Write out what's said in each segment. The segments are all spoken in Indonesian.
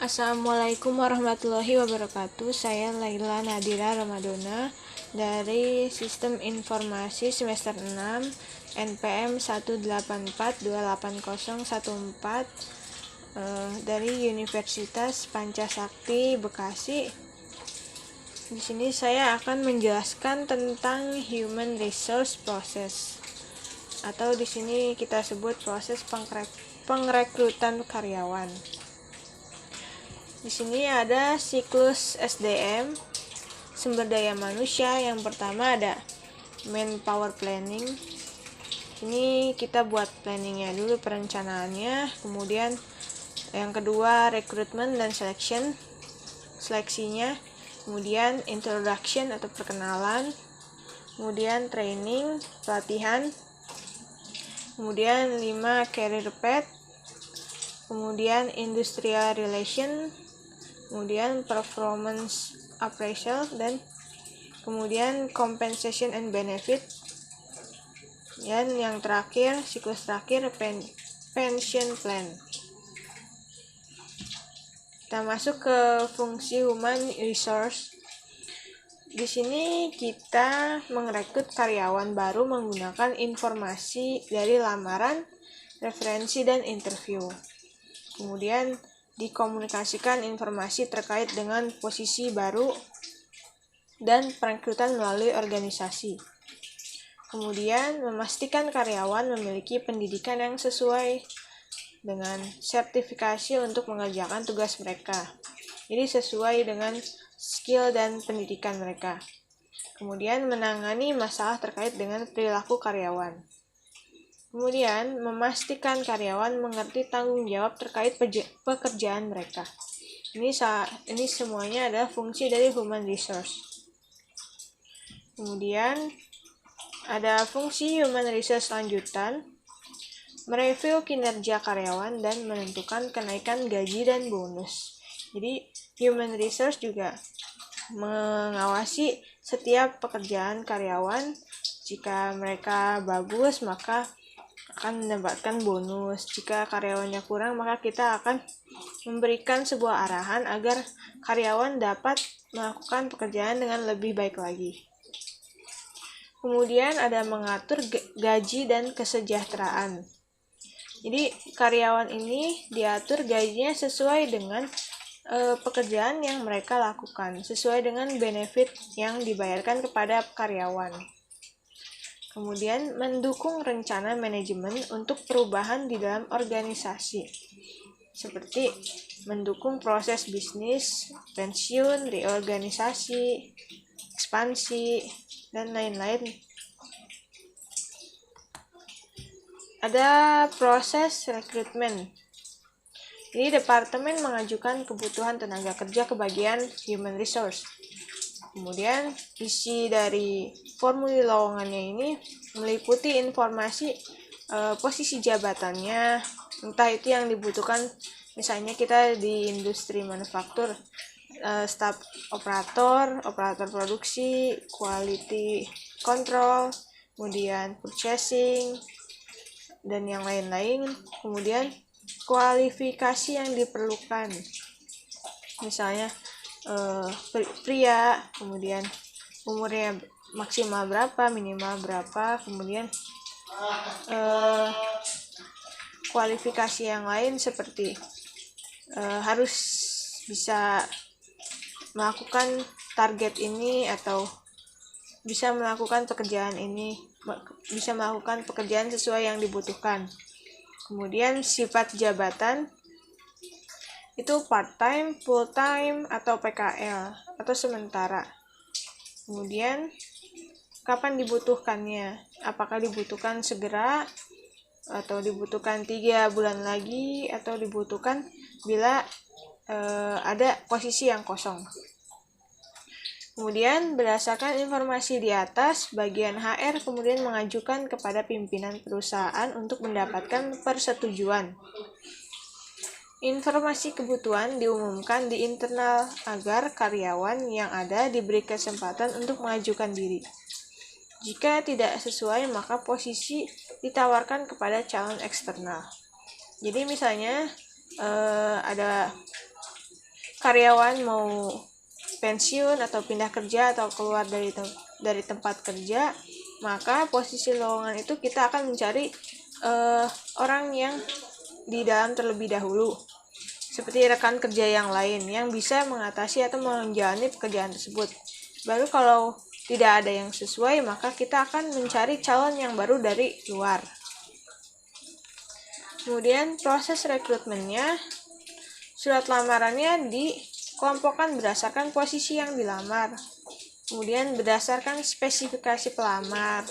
Assalamualaikum warahmatullahi wabarakatuh. Saya Laila Nadira Ramadona dari Sistem Informasi semester 6 NPM 184280014 dari Universitas Pancasakti Bekasi. Di sini saya akan menjelaskan tentang human resource process, atau di sini kita sebut proses pengrekrutan karyawan. Di sini ada siklus SDM, sumber daya manusia. Yang pertama ada manpower planning. Ini kita buat planningnya dulu, perencanaannya. Kemudian yang kedua rekrutmen dan seleksinya. Kemudian introduction atau perkenalan. Kemudian training, pelatihan. Kemudian 5 career path. Kemudian industrial relation. Kemudian performance appraisal, dan kemudian compensation and benefit. Dan yang terakhir, siklus terakhir, pension plan. Kita masuk ke fungsi human resource. Di sini kita merekrut karyawan baru menggunakan informasi dari lamaran, referensi, dan interview. Kemudian dikomunikasikan informasi terkait dengan posisi baru dan perekrutan melalui organisasi. Kemudian memastikan karyawan memiliki pendidikan yang sesuai dengan sertifikasi untuk mengerjakan tugas mereka. Jadi sesuai dengan skill dan pendidikan mereka. Kemudian menangani masalah terkait dengan perilaku karyawan. Kemudian memastikan karyawan mengerti tanggung jawab terkait pekerjaan mereka. Ini semuanya adalah fungsi dari human resource. Kemudian ada fungsi human resource lanjutan, mereview kinerja karyawan dan menentukan kenaikan gaji dan bonus. Jadi human resource juga mengawasi setiap pekerjaan karyawan. Jika mereka bagus, maka akan mendapatkan bonus. Jika karyawannya kurang, maka kita akan memberikan sebuah arahan agar karyawan dapat melakukan pekerjaan dengan lebih baik lagi. Kemudian ada mengatur gaji dan kesejahteraan. Jadi karyawan ini diatur gajinya sesuai dengan pekerjaan yang mereka lakukan, sesuai dengan benefit yang dibayarkan kepada karyawan. Kemudian mendukung rencana manajemen untuk perubahan di dalam organisasi, seperti mendukung proses bisnis, pensiun, reorganisasi, ekspansi, dan lain-lain. Ada proses rekrutmen. Jadi departemen mengajukan kebutuhan tenaga kerja ke bagian human resource. Kemudian isi dari formulir lowongannya ini meliputi informasi posisi jabatannya, entah itu yang dibutuhkan. Misalnya kita di industri manufaktur, staf operator produksi, quality control, kemudian purchasing, dan yang lain-lain. Kemudian kualifikasi yang diperlukan, misalnya pria, kemudian umurnya maksimal berapa, minimal berapa, kemudian kualifikasi yang lain seperti harus bisa melakukan target ini, atau bisa melakukan pekerjaan ini, bisa melakukan pekerjaan sesuai yang dibutuhkan. Kemudian sifat jabatan itu part-time, full-time, atau PKL, atau sementara. Kemudian kapan dibutuhkannya, apakah dibutuhkan segera, atau dibutuhkan 3 bulan lagi, atau dibutuhkan bila ada posisi yang kosong. Kemudian berdasarkan informasi di atas, bagian HR kemudian mengajukan kepada pimpinan perusahaan untuk mendapatkan persetujuan. Informasi kebutuhan diumumkan di internal agar karyawan yang ada diberi kesempatan untuk mengajukan diri. Jika tidak sesuai, maka posisi ditawarkan kepada calon eksternal. Jadi misalnya ada karyawan mau pensiun atau pindah kerja atau keluar dari tempat kerja, maka posisi lowongan itu kita akan mencari orang yang di dalam terlebih dahulu, seperti rekan kerja yang lain yang bisa mengatasi atau menjalani pekerjaan tersebut. Baru kalau tidak ada yang sesuai, maka kita akan mencari calon yang baru dari luar. Kemudian proses rekrutmennya, surat lamarannya dikelompokkan berdasarkan posisi yang dilamar. Kemudian berdasarkan spesifikasi pelamar.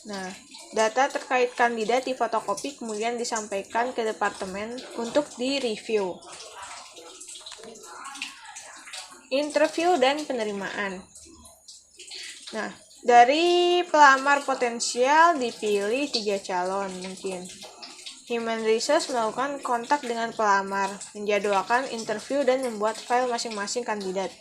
Nah, data terkait kandidat difotokopi kemudian disampaikan ke departemen untuk direview. Interview dan penerimaan. Nah, dari pelamar potensial dipilih 3 calon mungkin. Human Resource melakukan kontak dengan pelamar, menjadwalkan interview dan membuat file masing-masing kandidat.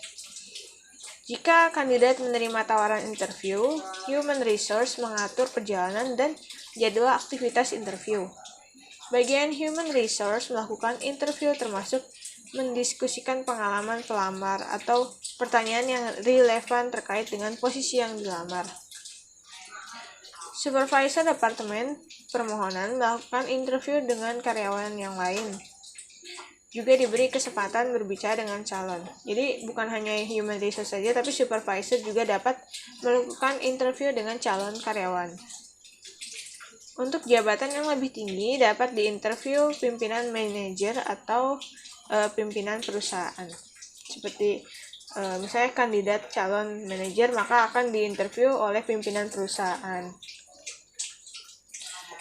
Jika kandidat menerima tawaran interview, Human Resource mengatur perjalanan dan jadwal aktivitas interview. Bagian Human Resource melakukan interview termasuk mendiskusikan pengalaman pelamar atau pertanyaan yang relevan terkait dengan posisi yang dilamar. Supervisor Departemen Permohonan melakukan interview dengan karyawan yang lain. Juga diberi kesempatan berbicara dengan calon. Jadi bukan hanya Human Resource saja, tapi supervisor juga dapat melakukan interview dengan calon karyawan. Untuk jabatan yang lebih tinggi dapat diinterview pimpinan manajer atau pimpinan perusahaan. Seperti misalnya kandidat calon manajer, maka akan diinterview oleh pimpinan perusahaan.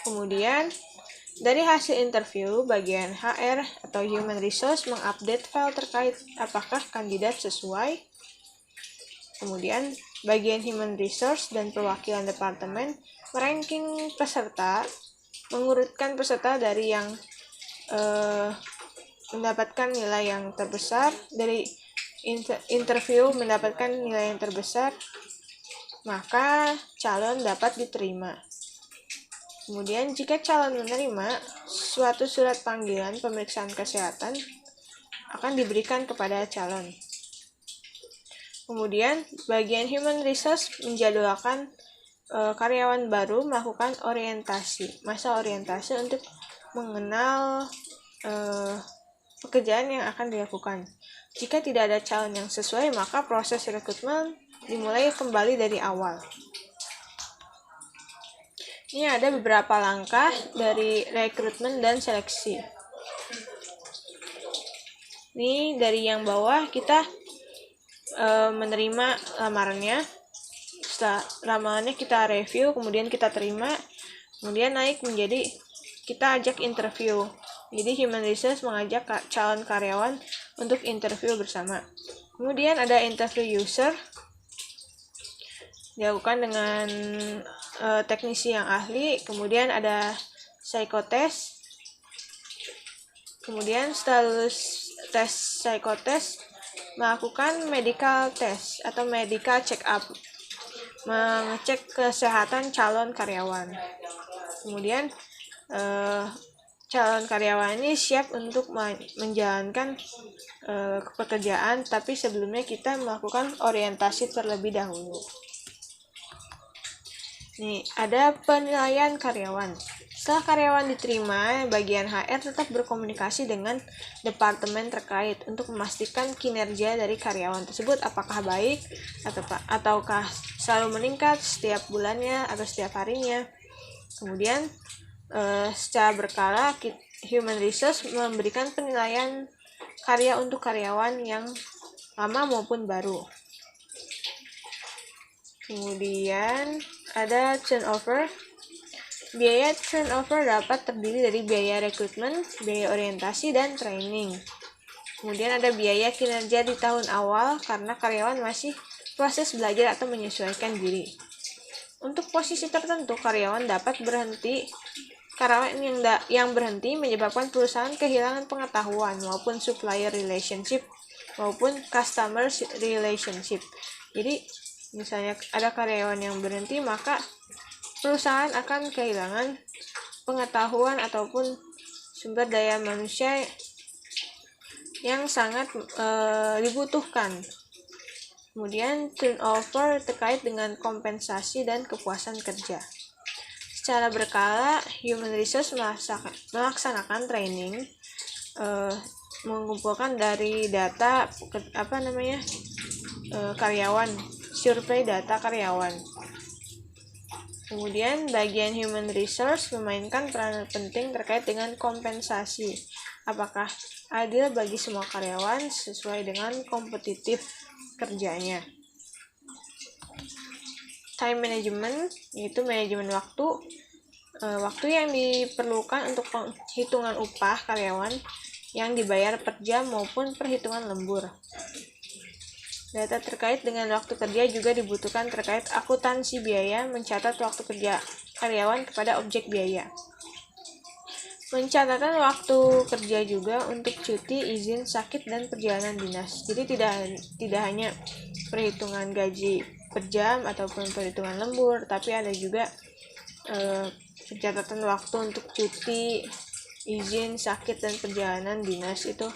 Kemudian dari hasil interview, bagian HR atau Human Resource mengupdate file terkait apakah kandidat sesuai. Kemudian bagian Human Resource dan perwakilan departemen meranking peserta, mengurutkan peserta dari yang mendapatkan nilai yang terbesar, dari interview mendapatkan nilai yang terbesar, maka calon dapat diterima. Kemudian jika calon menerima, suatu surat panggilan pemeriksaan kesehatan akan diberikan kepada calon. Kemudian bagian Human Resource menjadwalkan karyawan baru melakukan masa orientasi untuk mengenal pekerjaan yang akan dilakukan. Jika tidak ada calon yang sesuai, maka proses rekrutmen dimulai kembali dari awal. Ini ada beberapa langkah dari rekrutmen dan seleksi. Ini dari yang bawah kita menerima lamarannya. Setelah lamarannya kita review, kemudian kita terima, kemudian naik menjadi kita ajak interview. Jadi Human Resource mengajak calon karyawan untuk interview bersama. Kemudian ada interview user, dilakukan dengan teknisi yang ahli. Kemudian ada psikotest. Kemudian setelah lulus tes psikotest, melakukan medical test atau medical check up, mengecek kesehatan calon karyawan. Kemudian calon karyawan ini siap untuk menjalankan pekerjaan, tapi sebelumnya kita melakukan orientasi terlebih dahulu. Nih, ada penilaian karyawan. Setelah karyawan diterima, bagian HR tetap berkomunikasi dengan departemen terkait untuk memastikan kinerja dari karyawan tersebut apakah baik ataukah selalu meningkat setiap bulannya atau setiap harinya. Kemudian secara berkala Human Resource memberikan penilaian karya untuk karyawan yang lama maupun baru. Kemudian ada turnover. Biaya turnover dapat terdiri dari biaya rekrutmen, biaya orientasi, dan training. Kemudian ada biaya kinerja di tahun awal karena karyawan masih proses belajar atau menyesuaikan diri. Untuk posisi tertentu, karyawan dapat berhenti. Karyawan yang berhenti menyebabkan perusahaan kehilangan pengetahuan maupun supplier relationship maupun customer relationship. Jadi misalnya ada karyawan yang berhenti, maka perusahaan akan kehilangan pengetahuan ataupun sumber daya manusia yang sangat dibutuhkan. Kemudian turnover terkait dengan kompensasi dan kepuasan kerja. Secara berkala, Human Resource melaksanakan training, mengumpulkan dari data karyawan, survei data karyawan. Kemudian bagian Human Resource memainkan peran penting terkait dengan kompensasi. Apakah adil bagi semua karyawan sesuai dengan kompetitif kerjanya. Time management, yaitu manajemen waktu. Waktu yang diperlukan untuk penghitungan upah karyawan yang dibayar per jam maupun perhitungan lembur. Data terkait dengan waktu kerja juga dibutuhkan terkait akuntansi biaya, mencatat waktu kerja karyawan kepada objek biaya. Pencatatan waktu kerja juga untuk cuti, izin, sakit, dan perjalanan dinas. Jadi tidak hanya perhitungan gaji per jam ataupun perhitungan lembur, tapi ada juga pencatatan waktu untuk cuti, izin, sakit, dan perjalanan dinas itu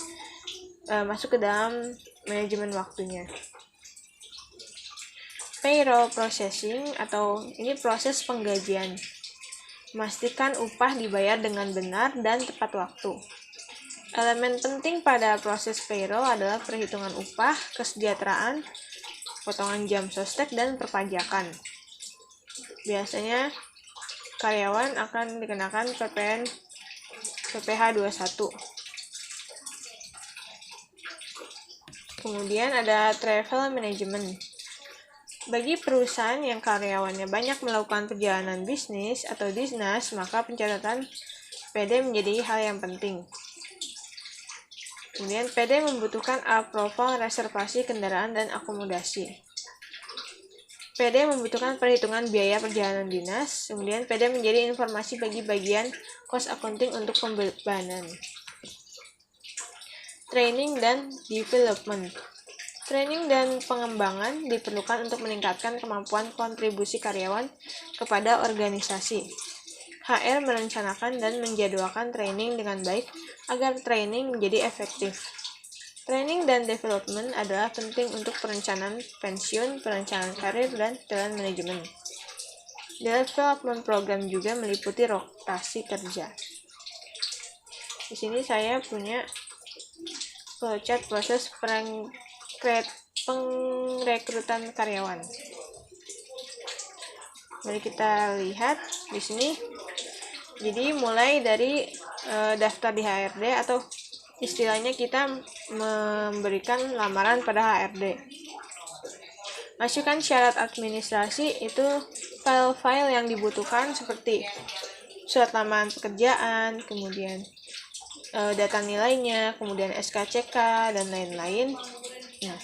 masuk ke dalam manajemen waktunya. Payroll processing atau ini proses penggajian. Memastikan upah dibayar dengan benar dan tepat waktu. Elemen penting pada proses payroll adalah perhitungan upah, kesejahteraan, potongan jam sostek, dan perpajakan. Biasanya karyawan akan dikenakan PPh 21. Kemudian ada travel management. Bagi perusahaan yang karyawannya banyak melakukan perjalanan bisnis atau dinas, maka pencatatan PD menjadi hal yang penting. Kemudian PD membutuhkan approval reservasi kendaraan dan akomodasi. PD membutuhkan perhitungan biaya perjalanan dinas. Kemudian PD menjadi informasi bagi bagian cost accounting untuk pembebanan. Training dan development. Training dan pengembangan diperlukan untuk meningkatkan kemampuan kontribusi karyawan kepada organisasi. HR merencanakan dan menjadwalkan training dengan baik agar training menjadi efektif. Training dan development adalah penting untuk perencanaan pensiun, perencanaan karir, dan talent management. Development program juga meliputi rotasi kerja. Di sini saya punya flowchart proses pengrekrutan karyawan. Mari kita lihat di sini. Jadi mulai dari daftar di HRD atau istilahnya kita memberikan lamaran pada HRD. Masukkan syarat administrasi, itu file-file yang dibutuhkan seperti surat lamaran pekerjaan, kemudian data nilainya, kemudian SKCK, dan lain-lain. Nah,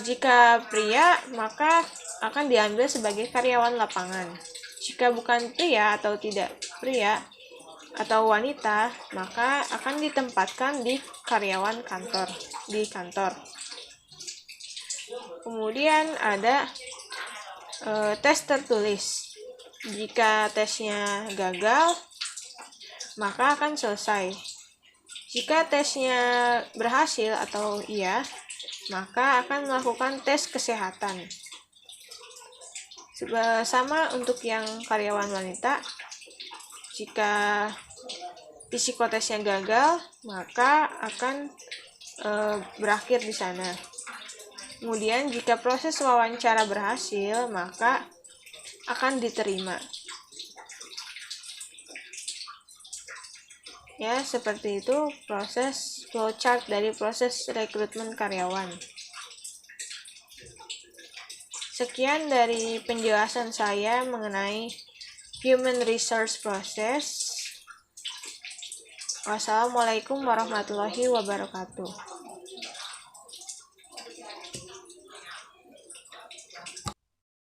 jika pria, maka akan diambil sebagai karyawan lapangan. Jika bukan pria atau tidak pria atau wanita, maka akan ditempatkan di karyawan kantor, di kantor. Kemudian ada tes tertulis. Jika tesnya gagal, maka akan selesai. Jika tesnya berhasil atau iya, maka akan melakukan tes kesehatan. Sama untuk yang karyawan wanita, jika psikotesnya gagal, maka akan berakhir di sana. Kemudian jika proses wawancara berhasil, maka akan diterima. Ya, seperti itu proses flowchart dari proses rekrutmen karyawan. Sekian dari penjelasan saya mengenai Human Resource Process. Wassalamualaikum warahmatullahi wabarakatuh.